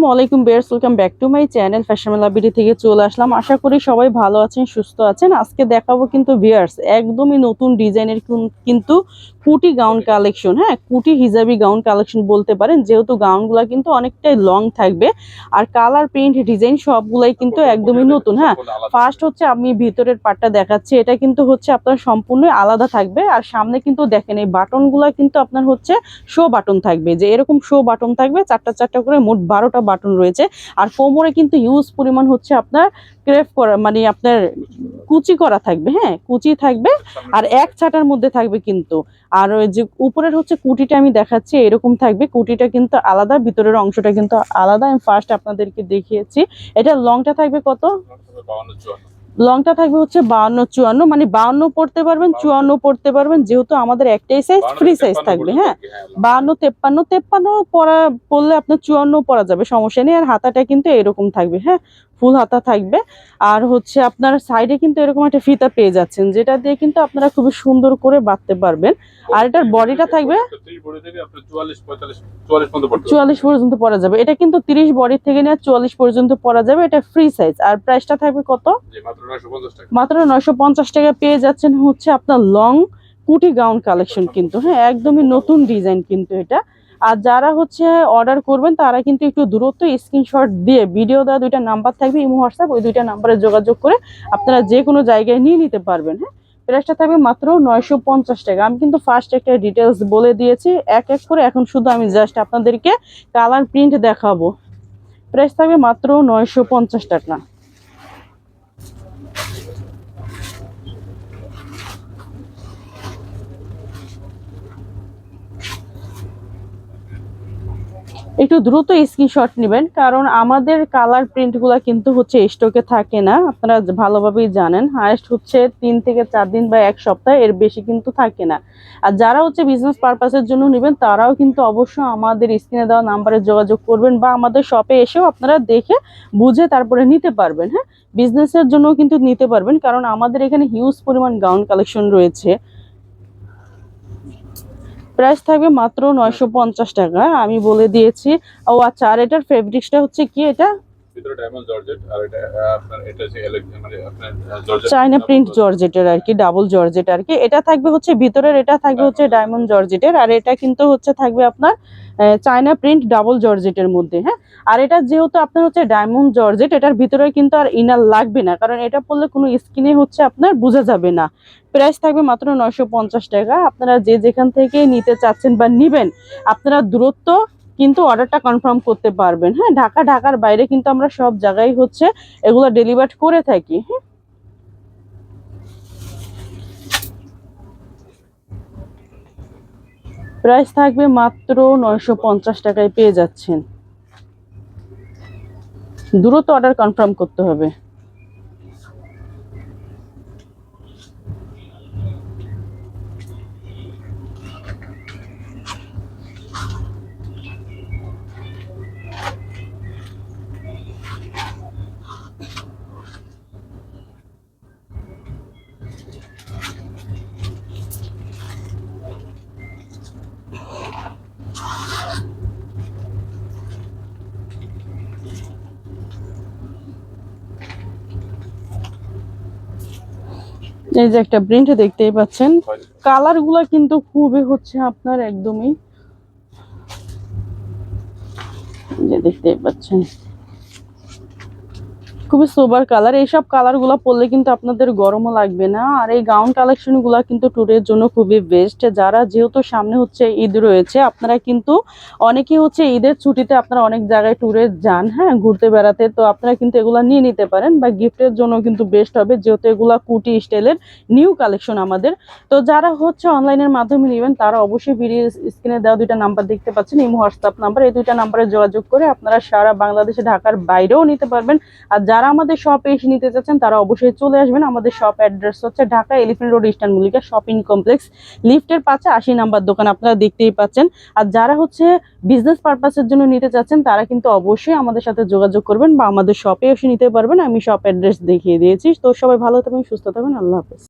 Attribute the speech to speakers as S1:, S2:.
S1: আসসালামু আলাইকুম Beers, welcome back to my channel fashion মেলা বিডি থেকে চলে আসলাম। আশা করি সবাই ভালো আছেন, সুস্থ আছেন। আজকে দেখাবো কিন্তু ভিউয়ার্স একদমই নতুন ডিজাইনের কিন্তু কুটি গাউন কালেকশন। হ্যাঁ, কুটি হিজাবি গাউন কালেকশন বলতে পারেন, যেহেতু গাউনগুলা কিন্তু অনেকটাই লং থাকবে আর কালার প্রিন্ট ডিজাইন সবগুলাই কিন্তু একদমই নতুন। হ্যাঁ, ফার্স্ট হচ্ছে আমি ভিতরের পার্টটা দেখাচ্ছি, এটা কিন্তু হচ্ছে আপনার সম্পূর্ণ আলাদা থাকবে। আর সামনে কিন্তু দেখেন এই বাটনগুলা কিন্তু আপনার হচ্ছে শো বাটন থাকবে, যে এরকম শো বাটন থাকবে, চারটা চারটা করে মোট 12টা বাটন রয়েছে। আর কোমরে কিন্তু হিউজ পরিমাণ হচ্ছে আপনার ক্রেপ করা, মানে আপনার কুচি করা থাকবে। হ্যাঁ, কুচি থাকবে আর এক ছাটার মধ্যে থাকবে কিন্তু। আর ওই যে উপরের হচ্ছে কুটিটা আমি দেখাচ্ছি, এরকম থাকবে। কুটিটা কিন্তু আলাদা, ভিতরের অংশটা কিন্তু আলাদা। আমি ফার্স্ট আপনাদেরকে দেখিয়েছি। এটা লংটা থাকবে কত? লংটা থাকবে হচ্ছে 52-54, মানে 52 পড়তে পারবেন, 54 পড়তে পারবেন, যেহেতু আমাদের একটাই সাইজ, ফ্রি সাইজ থাকবে। হ্যাঁ, 52-53 পড়লে আপনার 54 পরা যাবে, সমস্যা নেই। আর হাতাটা কিন্তু এরকম থাকবে। হ্যাঁ, ফুল হাতা থাকবে। আর হচ্ছে আপনার সাইডে কিন্তু এরকম একটা ফিতা পেয়ে যাচ্ছেন, যেটা দিয়ে কিন্তু আপনারা খুবই সুন্দর করে বাঁধতে পারবেন। আর এটার বডিটা থাকবে 44 পর্যন্ত পরা যাবে। এটা কিন্তু 30 বডি থেকে নিয়ে 44 পর্যন্ত পরা যাবে। এটা ফ্রি সাইজ। আর প্রাইসটা থাকবে কত? মাত্র 950 টাকা পেয়ে যাচ্ছেন হচ্ছে আপনার লং কুটি গাউন কালেকশন কিন্তু। হ্যাঁ, একদমই নতুন ডিজাইন কিন্তু এটা। আর যারা হচ্ছে অর্ডার করবেন তারা কিন্তু একটু দূরত্ব স্ক্রিনশট দিয়ে ভিডিও দেওয়া দুইটা নাম্বার থাকবে, ইমো হোয়াটসঅ্যাপ, ওই দুইটা নাম্বারে যোগাযোগ করে আপনারা যে কোনো জায়গায় নিয়ে নিতে পারবেন। হ্যাঁ, প্রাইসটা থাকবে মাত্র 950 টাকা। আমি কিন্তু ফার্স্ট একটা ডিটেলস বলে দিয়েছি এক এক করে, এখন শুধু আমি জাস্ট আপনাদেরকে কালার প্রিন্ট দেখাবো। প্রাইস থাকবে মাত্র 950 টাকা। একটু দ্রুত স্ক্রিনশট নেবেন, কারণ আমাদের কালার প্রিন্টগুলো কিন্তু হচ্ছে স্টকে থাকে না, আপনারা ভালোভাবেই জানেন। হায়েস্ট হচ্ছে 3 থেকে 4 দিন বা এক সপ্তাহ, এর বেশি কিন্তু থাকে না। আর যারা হচ্ছে বিজনেস পারপাসের জন্য নেবেন তারাও কিন্তু অবশ্যই আমাদের স্ক্রিনে দেওয়া নাম্বারে যোগাযোগ করবেন, বা আমাদের শপে এসেও আপনারা দেখে বুঝে তারপরে নিতে পারবেন। হ্যাঁ, বিজনেসের জন্য কিন্তু নিতে পারবেন, কারণ আমাদের এখানে হিউজ পরিমাণ গাউন কালেকশন রয়েছে। প্রাইস থাকবে মাত্র 950 টাকা, আমি বলে দিয়েছি। ও আচ্ছা, আর এটার ফেব্রিক্সটা হচ্ছে কি? এটা চায়না প্রিন্ট জর্জেটের আর কি, ডাবল জর্জেট আর কি। এটা থাকবে হচ্ছে ভিতরের, এটা থাকবে হচ্ছে ডায়মন্ড জর্জেটের, আর এটা কিন্তু হচ্ছে থাকবে আপনার চায়না প্রিন্ট ডাবল জর্জেটের মধ্যে। হ্যাঁ, আর এটা যেহেতু আপনার হচ্ছে ডায়মন্ড জর্জেট, এটার ভিতরে কিন্তু আর ইনার লাগবে না, কারণ এটা পরলে কোনো স্কিনে হচ্ছে আপনার বোঝা যাবে না। প্রাইস থাকবে মাত্র 950 টাকা। আপনারা যে যেখান থেকে নিতে চাচ্ছেন বা নিবেন, আপনারা দূরত্ব কিন্তু অর্ডারটা কনফার্ম করতে পারবেন। হ্যাঁ, ঢাকার বাইরে কিন্তু আমরা সব জায়গায় হচ্ছে এগুলো ডেলিভার করে থাকি। হ্যাঁ, প্রাইস থাকবে মাত্র 950 টাকায় পেয়ে যাচ্ছেন। দ্রুত অর্ডার কনফার্ম করতে হবে। এই যে একটা প্রিন্ট দেখতেই পাচ্ছেন, কালার গুলা কিন্তু খুবই হচ্ছে আপনার একদমই, যে দেখতেই পাচ্ছেন খুবই সোবার কালার। এইসব কালার গুলা পরলে কিন্তু আপনাদের গরমও লাগবে না। আর এই গাউন কালেকশন গুলা কিন্তু ট্যুরের জন্য খুবই বেস্ট। যারা যেহেতু সামনে হচ্ছে ঈদ রয়েছে, আপনারা কিন্তু অনেকেই হচ্ছে ঈদের ছুটিতে আপনারা অনেক জায়গায় ট্যুরে যান, হ্যাঁ, ঘুরতে বেড়াতে, তো আপনারা কিন্তু এগুলা নিয়ে নিতে পারেন, বা গিফটের জন্য কিন্তু বেস্ট হবে, যেহেতু এগুলা কুটি স্টাইলের নিউ কালেকশন আমাদের। তো যারা হচ্ছে অনলাইনের মাধ্যমে নেবেন তারা অবশ্যই ভিডিও স্ক্রিনে দেওয়া দুইটা নাম্বার দেখতে পাচ্ছেন, ইমো হোয়াটসঅ্যাপ নাম্বার, এই দুইটা নাম্বারে যোগাযোগ করে আপনারা সারা বাংলাদেশে ঢাকার বাইরেও নিতে পারবেন। আর যারা আমাদের শপে এসে নিতে চাচ্ছেন তারা অবশ্যই চলে আসবেন। আমাদের শপ অ্যাড্রেস হচ্ছে Dhaka elephant road, eastern Mallika shopping complex, লিফটের পাশে 80 নাম্বার দোকান, আপনারা দেখতেই পাচ্ছেন। আর যারা হচ্ছে বিজনেস পারপাসের জন্য নিতে চাচ্ছেন তারা কিন্তু অবশ্যই আমাদের সাথে যোগাযোগ করবেন, বা আমাদের শপে এসে নিতে পারবেন। আমি শপ অ্যাড্রেস দেখিয়ে দিয়েছি। তো সবাই ভালো থাকবেন, সুস্থ থাকবেন, আল্লাহ হাফেজ।